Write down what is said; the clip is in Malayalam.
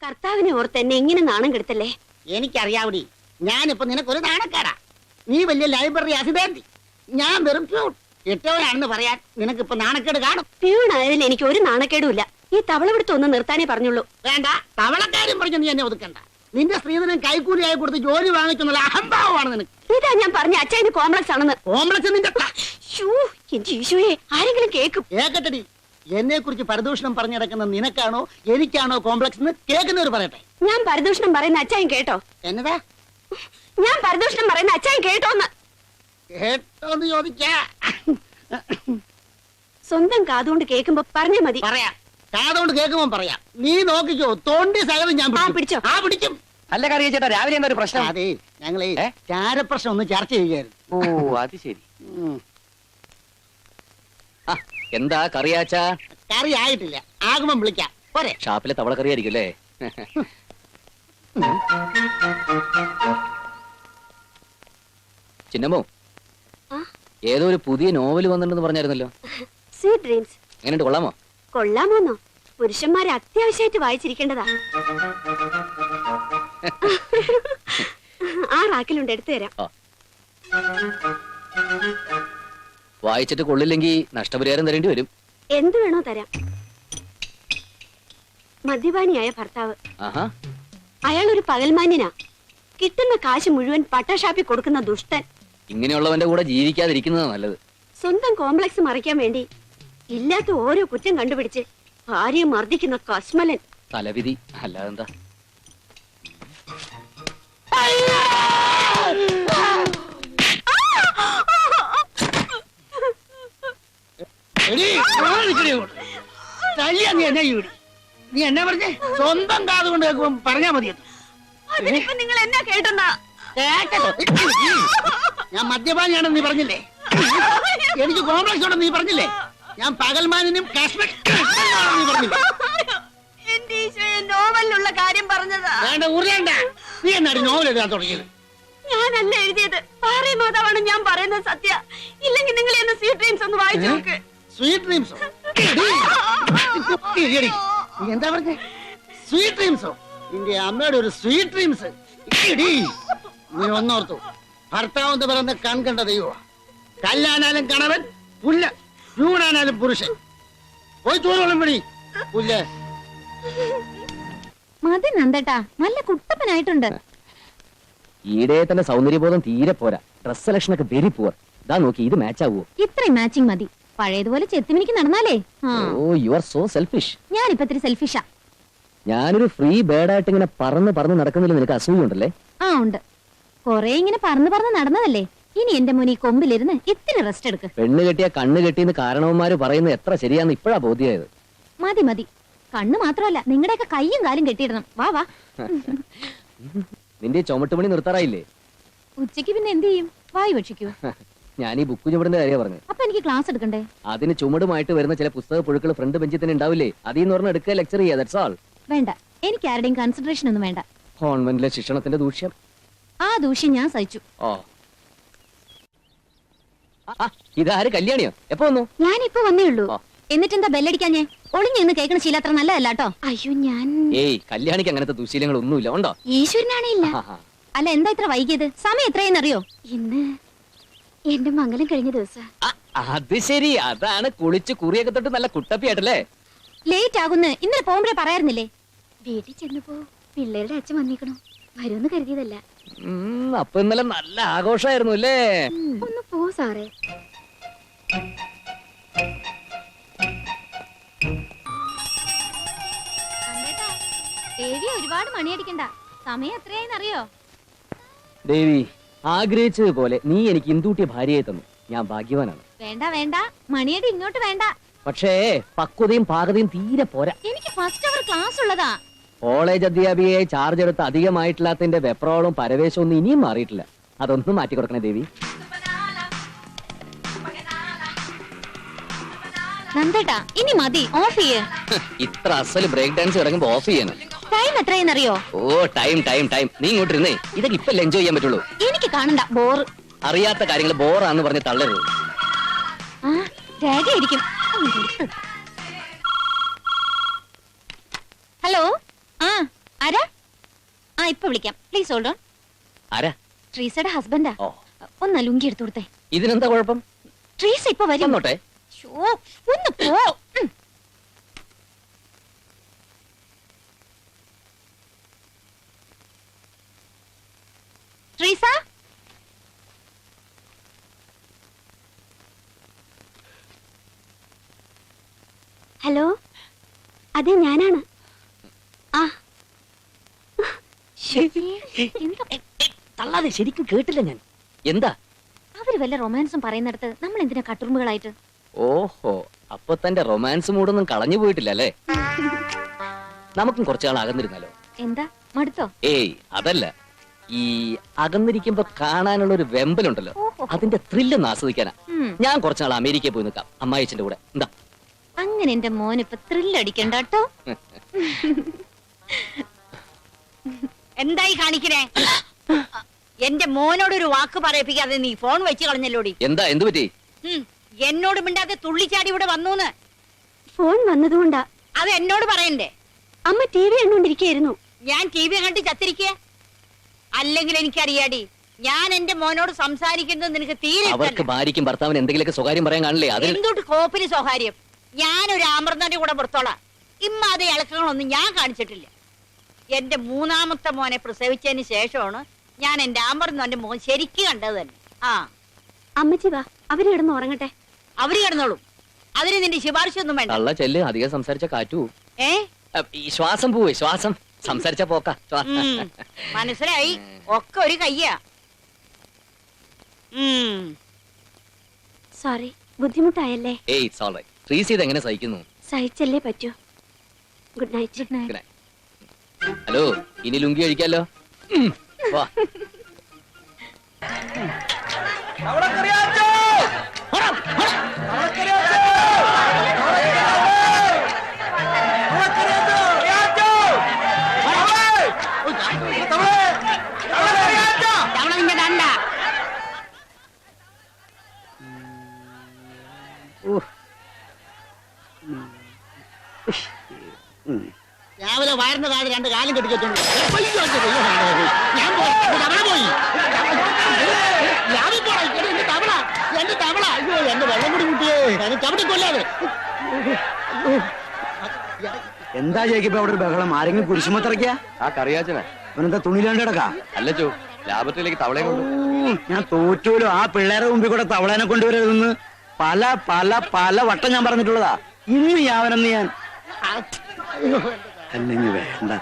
കർത്താവിനെ ഓർത്ത് എന്നെ എങ്ങനെ നാണം കെടുത്തല്ലേ? എനിക്കറിയാവടി, ഞാനിപ്പോ നിനക്കൊരു നാണക്കേടാ. നീ വലിയ ലൈബ്രറി അസിഡന്റ്, ഞാൻ വെറും പ്യൂൺ. കെട്ടവനാണെന്ന് പറയാൻ നിനക്കിപ്പോ നാണക്കേട് കാണും. പ്യൂണായതിൽ എനിക്ക് ഒരു നാണക്കേടുമില്ല. ഈ തവളവിടുത്തെ ഒന്ന് നിർത്താനേ പറഞ്ഞുള്ളൂ. വേണ്ട, തവളക്കാരും പറഞ്ഞു നീ എന്നെ ഒതുക്കണ്ട. നിന്റെ സ്ത്രീധനം കൈക്കൂലിയായി കൊടുത്ത് ജോലി വാങ്ങിക്കുന്നുള്ള അഹംഭാവമാണ് നിനക്ക്. ഇതാ ഞാൻ പറഞ്ഞ അച്ഛന് കോംപ്ലക്സ് ആണെന്ന്. കോംപ്ലക്സ് നിന്റെ ഈശോയെ, ആരെങ്കിലും കേൾക്കും. കേക്കട്ടടി, എന്നെ കുറിച്ച് പരദൂഷണം പറഞ്ഞു നടക്കുന്ന നിനക്കാണോ എനിക്കാണോ കോംപ്ലക്സ് എന്ന് കേൾക്കുന്നവർ പറയട്ടെ. ഞാൻ പരദൂഷണം പറയുന്ന അച്ഛൻ കേട്ടോ? എന്നതാ ഞാൻ പരദൂഷണം പറയുന്ന അച്ഛൻ കേട്ടോന്ന്? കേട്ടോന്ന് ചോദിക്കാ. സ്വന്തം കാതുകൊണ്ട് കേൾക്കുമ്പോ പറഞ്ഞാ മതി. പറയാം, കാതുകൊണ്ട് കേൾക്കുമ്പോ പറയാം. നീ നോക്കിക്കോ, തോണ്ടി സകലം ഞാൻ പിടിച്ചോ. പിടിക്കും. അല്ല കറിയ ചേട്ടാ, രാവിലെ എന്താ ഒരു പ്രശ്നം? അതെ, ഞങ്ങളെ ചാരപ്രശ്നം ഒന്ന് ചർച്ച ചെയ്യുകയായിരുന്നു. ഓ അത് ശരി. എന്താ കറിയാച്ചാ? കറി ആയിട്ടില്ല, ആകുമ്പം വിളിക്കാം. പോരെ? ഷാപ്പിലെ തവള കറി ആയിരിക്കും അല്ലേ? ചിന്നമ്മോ, ഏതോ ഒരു പുതിയ നോവൽ വന്നിട്ടുണ്ടെന്ന് പറഞ്ഞായിരുന്നല്ലോ. Sweet dreams. എങ്ങനെയുണ്ട്, കൊള്ളാമോ? കൊള്ളാമോന്നോ? പുരുഷന്മാരെ അത്യാവശ്യമായിട്ട് വായിച്ചിരിക്കേണ്ടതാ. ആ റാക്കിലുണ്ട്, എടുത്തു തരാം. വായിച്ചിട്ട് കൊള്ളില്ലെങ്കിൽ നഷ്ടപരിഹാരം തരേണ്ടി വരും. എന്ത് വേണോ തരാം. മദ്യപാനിയായ ഭർത്താവ്. അയാൾ ഒരു പകൽമാന്യനാ. കിട്ടുന്ന കാശ് മുഴുവൻ പട്ടഷാപ്പിൽ കൊടുക്കുന്ന ദുഷ്ടൻ. ഇങ്ങനെയുള്ളവന്റെ കൂടെ ജീവിക്കാതിരിക്കുന്നതാ നല്ലത്. സ്വന്തം കോംപ്ലക്സ് മറിക്കാൻ വേണ്ടി ഇല്ലാത്ത ഓരോ കുറ്റം കണ്ടുപിടിച്ച് ഭാര്യയെ മർദ്ദിക്കുന്ന കസ്മലൻ. തലവിധി അല്ലാതെന്താ. നീ എന്നെ പറഞ്ഞേ, സ്വന്തം കാതുകൊണ്ട് കേൾക്കുമ്പോ പറഞ്ഞാ മതി. നിങ്ങൾ എന്നാ കേട്ടെന്നാ? ഞാൻ മദ്യപാനിയാണെന്ന് നീ പറഞ്ഞില്ലേ? എനിക്ക് കോംപ്ലക്സ് ഉണ്ടെന്ന് നീ പറഞ്ഞില്ലേ? ഞാൻ പകൽമാനും നീ പറഞ്ഞില്ലേ? നോവലിലുള്ള കാര്യം പറഞ്ഞതാ. വേണ്ട, ഉരുളണ്ട. നീ എന്നാടി നോവൽ എഴുതാൻ തുടങ്ങിയത്? ഞാനല്ല എഴുതിയത്, പാറേ മാതാവാണ് ഞാൻ പറയുന്നത് സത്യ. ഇല്ലെങ്കിൽ നിങ്ങൾ എന്നെ സ്വീറ്റ് ഡ്രീംസ് ഒന്ന് വായിച്ചു നോക്ക്. സ്വീറ്റ് ഡ്രീംസോ? നീ എന്താ പറഞ്ഞേ? സ്വീറ്റ് ഡ്രീംസോ? നിന്റെ അമ്മയുടെ ഒരു സ്വീറ്റ് ഡ്രീംസ്. നീ ഒന്നോർത്തു, ഭർത്താവ് എന്ന് പറയുന്ന കൺകണ്ട ദൈവ. കല്ലാനാലും കണവൻ, പുല്ല ൂണാനാലും പുരുഷൻ. പോയി ചോറോളം വിളി പുല്ല്. മതി നന്ദേട്ടാ, നല്ല കുട്ടപ്പനായിട്ടുണ്ട്. ഈടെ തന്നെ സൗന്ദര്യബോധം തീരെ പോരാ. ഡ്രസ് സെലക്ഷൻ ഒക്കെ വെരി പുവർ. ഇതാ നോക്കി, ഇത് മാച്ച് ആവുമോ? ഇത്രയും മാച്ചിങ് മതി. പഴയതുപോലെ ചെത്തിമിനിക്ക് നടന്നാലേ. ഓ യു ആർ സോ സെൽഫിഷ്. ഞാനിപ്പോ ഇത്തിരി സെൽഫിഷാ. ഞാനൊരു ഫ്രീ ബേർഡായിട്ട് ഇങ്ങനെ പറന്ന് നടക്കുന്നില്ല, നിനക്ക് അസൂയുണ്ടല്ലേ? ഉണ്ട്. കൊറേ ഇങ്ങനെ പറന്ന് നടന്നതല്ലേ. ഇനി എന്റെ മുനി കൊമ്പിലിരുന്ന് ഇത്തിരി റെസ്റ്റ് എടുക്ക്. പെണ്ണ് കെട്ടിയ കണ്ണ് കെട്ടിന്ന് കാരണവന്മാര് പറയുന്നത് എത്ര ശരിയാന്ന് ഇപ്പഴാ ബോധ്യായത്. മതി. കണ്ണ് മാത്രമല്ല, നിങ്ങളുടെയൊക്കെ കയ്യും കാലും കെട്ടിയിടണം. വാ. നിന്റെ ചുമട്ടുപണി നിർത്താറായില്ലേ? ഉച്ചക്ക് പിന്നെ എന്ത് ചെയ്യും? വായി ഭക്ഷിക്കൂ. ഞാൻ ഈ ബുക്ക് ചുമടിന്റെ കാര്യം പറഞ്ഞു. അപ്പൊ എനിക്ക് ക്ലാസ് എടുക്കണ്ടേ? അതിന് ചുമടുമായിട്ട് വരുന്ന ചില പുസ്തക പുഴുക്കൾ ഫ്രണ്ട് ബെഞ്ചിൽ തന്നെ ഉണ്ടാവില്ലേ? അതിന്ന് പറഞ്ഞ എടുക്കുക, ലെക്ചർ ചെയ്യുക. That's all. വേണ്ട, എനിക്ക് ആരുടെയും കൺസിഡറേഷൻ ഒന്നും വേണ്ട. കോൺവെന്റിലെ ശിക്ഷണത്തിന്റെ ദൂഷ്യം. ആ ദൂഷ്യം ഞാൻ സഹിച്ചു. ഇതാര്, കല്യാണിയോ? എപ്പോ വന്നു? ഞാനിപ്പോ വന്നേ ഉള്ളൂ. എന്നിട്ടെന്താ ബെല്ലടിക്കാഞ്ഞേ? ഒളിഞ്ഞെന്ന് കേൾക്കണ ശീലം അത്ര നല്ലതല്ല കേട്ടോ. അയ്യോ, ഞാൻ കല്യാണിക്ക് അങ്ങനത്തെ ദുശീലങ്ങൾ ഒന്നുമില്ല. ഉണ്ടോ? ഈശ്വരനാണേ ഇല്ല. അല്ല, എന്താ ഇത്ര വൈകിയത്? സമയം എത്രയെന്നറിയോ? ഇന്ന് എന്റെ മംഗലം കഴിഞ്ഞ ദിവസം. അത് ശരി, അതാണ് കുളിച്ച് കുറിയൊക്കെ തൊട്ട് നല്ല കുട്ടപ്പിയായിട്ടല്ലേ? ലേറ്റ് ആകുന്നു. ഇന്നലെ പോകുമ്പോഴേ പറയാറുന്നില്ലേ? വീട്ടിൽ ചെന്നപ്പോ പിള്ളേരുടെ അച്ഛൻ വന്നിക്കണോ, വരുമെന്ന് കരുതിയതല്ല. അപ്പൊ ഇന്നലെ നല്ല ആഘോഷമായിരുന്നു അല്ലേ? ഒന്ന് പോ സാറേ. ദേവി, ഒരുപാട് മണിയടിക്കണ്ട. സമയം എത്രയായിന്നറിയോ? ദേവി, ആഗ്രഹിച്ചതുപോലെ നീ എനിക്ക് ഇന്ദൂട്ടിയ ഭാര്യയെ തന്നു. ഞാൻ ഭാഗ്യവാനാണ്. വേണ്ട, മണിയടി ഇങ്ങോട്ട് വേണ്ട. പക്ഷേ പക്വതയും പാകതയും തീരെ പോരാ. എനിക്ക് ഫസ്റ്റ് അവർ ക്ലാസ് ഉള്ളതാ. കോളേജ് അധ്യാപികയെ ചാർജ് എടുത്ത് അധികമായിട്ടില്ലാത്തതിന്റെ വെപ്രോളും പരവേശവും ഒന്നും ഇനിയും മാറിയിട്ടില്ല. അതൊന്നും മാറ്റി കൊടുക്കണേ ദേവി. നന്ദേട്ടാ, ഇനി മതി, ഓഫ് ചെയ്യ്. ഇത്ര അസല് ബ്രേക്ക് ഡാൻസ് ഇറങ്ങുമ്പോ ഓഫ് ചെയ്യണം. ടൈം എത്രയെന്നറിയോ? ടൈം നീ ഇങ്ങോട്ട് ഇരുന്നേ. ഇതൊക്കെ ഇപ്പൊ എൻജോയ് ചെയ്യാൻ പറ്റുള്ളൂ. എനിക്ക് കാണണ്ട, ബോർ. അറിയാത്ത കാര്യങ്ങൾ ബോറാന്ന് പറഞ്ഞ് തള്ളരുത്. രേഖയായിരിക്കും. ഹലോ, ആ ഇപ്പൊ വിളിക്കാം. Please hold on. ആരാ? ട്രീസയുടെ ഹസ്ബൻഡാ. ഓ, ഒന്ന് ലുങ്കി എടുത്തു കൊടുത്തേ. ഇതിനെന്താ കുഴപ്പം? ട്രീസ ഇപ്പൊ വരും. വന്നോട്ടെ. ശ്ശോ, ഒന്ന് പോ. ട്രീസ, ഹലോ, അതെ ഞാനാണ്. ആ എന്താ തള്ളാതെ, ശരിക്കും കേട്ടില്ല ഞാൻ. എന്താ? അവര് വല്ല റൊമാൻസും പറയുന്നിടത്ത് നമ്മൾ എന്തിനാ കട്ടുറുമ്പുകളായിട്ട്? ഓഹോ, അപ്പൊ തന്റെ റൊമാൻസ് മൂടൊന്നും കളഞ്ഞു പോയിട്ടില്ല അല്ലേ? നമുക്കും കുറച്ചാൾ അകന്നിരുന്നാലോ? എന്താ മടുത്തോ? ഏയ് അതല്ല, ഈ അകന്നിരിക്കുമ്പോ കാണാനുള്ള ഒരു വെമ്പലുണ്ടല്ലോ, ഓഹോ. അതിന്റെ ത്രില്ലൊന്ന് ആസ്വദിക്കാനാ. ഉം. ഞാൻ കുറച്ചാൾ അമേരിക്കയിൽ പോയി നിൽക്കാം അമ്മായിച്ചന്റെ കൂടെ. എന്താ? അങ്ങനെ എന്റെ മോൻ ഇപ്പൊ ത്രില്ലടിക്കണ്ട കേട്ടോ. എന്തായി കാണിക്കണേ? എന്റെ മോനോട് ഒരു വാക്ക് പറയിപ്പിക്കാതെ നീ ഫോൺ വെച്ച് കളഞ്ഞല്ലോടി. എന്താ? എന്തു പറ്റി? എന്നോട് മിണ്ടാതെ തുള്ളിച്ചാടി ഇവിടെ വന്നൂന്ന്. ഫോൺ വന്നതുകൊണ്ടാ. അത് എന്നോട് പറയണ്ടേ? അമ്മ ടി വി കണ്ടുകൊണ്ടിരിക്കുകയായിരുന്നു. ഞാൻ ടി വി കണ്ട് ചത്തിരിക്കുക? അല്ലെങ്കിൽ എനിക്കറിയാടി, ഞാൻ എന്റെ മോനോട് സംസാരിക്കുന്നത് നിനക്ക് തീരെ അവർക്ക് ഇഷ്ടല്ല. ഭാര്യയ്ക്കും ഭർത്താവിന് എന്തെങ്കിലുമൊക്കെ സ്വകാര്യം പറയാൻ കാണില്ലേ? അതിൽ എന്തുട്ട് കോപ്പിന് സ്വകാര്യം? ഞാനൊരു ആമൃതന്റെ കൂടെ പുറത്തോളാം. ഇമ്മാതെ ഇളക്കങ്ങളൊന്നും ഞാൻ കാണിച്ചിട്ടില്ല. എന്റെ മൂന്നാമത്തെ മോനെ പ്രസവിച്ചതിന് ശേഷമാണ് ഞാൻ എന്റെ ആമൃതന്റെ മോൻ ശരിക്ക് കണ്ടത് തന്നെ. ആ, അമ്മച്ചി വാ, അവര് കിടന്ന് ഉറങ്ങട്ടെ. അവര് കിടന്നോളും. അതിന് നിന്റെ ശുപാർശ ഒന്നും വേണ്ട. കള്ള ചെല്ല്, അധികം സംസാരിച്ച കാറ്റു. ഏ ഈ ശ്വാസം പോവേ, ശ്വാസം സംസാരിച്ച പോക്ക. മനസ്സിലായി. ഒക്കെ ഒരു കയ്യാ. സോറി, ബുദ്ധിമുട്ടായല്ലേ? ഏയ് ഇറ്റ്സ് ഓൾ റൈറ്റ്. ട്രീസ് ഇത് എങ്ങനെ സഹിക്കുന്നു? സഹിച്ചല്ലേ പറ്റൂ. Good night. Good night. Good night. Hello, ഇനി ലുങ്കി കഴിക്കാലോ? വാ. രാവിലെ വയറിന്റെ കാട് രണ്ട് കാലം കെട്ടിക്കെട്ടുണ്ട്. ഞാൻ പോയി, അവിടെ പോയി. രാവിലെ പോടാ, എന്റെ തവള, എന്റെ തവള. അയ്യോ, എന്റെ വെള്ളം കൂടി കുട്ടിയേ, എനിക്ക് അവിടെ കൊല്ലാതെ. എന്താ ജയിക്കിപ്പോ അവിടെ ഒരു ബഹളം? ആരെങ്കിലും കുരിശുമത്തിറക്കിയ? ആ കറിയാച്ചനാ. അവനെന്താ തുണിയിലാണ്ട് കിടക്കാ? അല്ല ചോ, ലാഭത്തിലേക്ക് തവളയെ കൊണ്ട്. ഞാൻ തോറ്റോലോ. ആ പിള്ളേരെ മുമ്പിൽ കൂടെ തവളേനെ കൊണ്ടുവരരുതെന്ന് പല പല പല വട്ടം ഞാൻ പറഞ്ഞിട്ടുള്ളതാ. ഇന്ന് യാവനെന്ന് ഞാൻ അല്ലെങ്കിൽ വേണ്ട.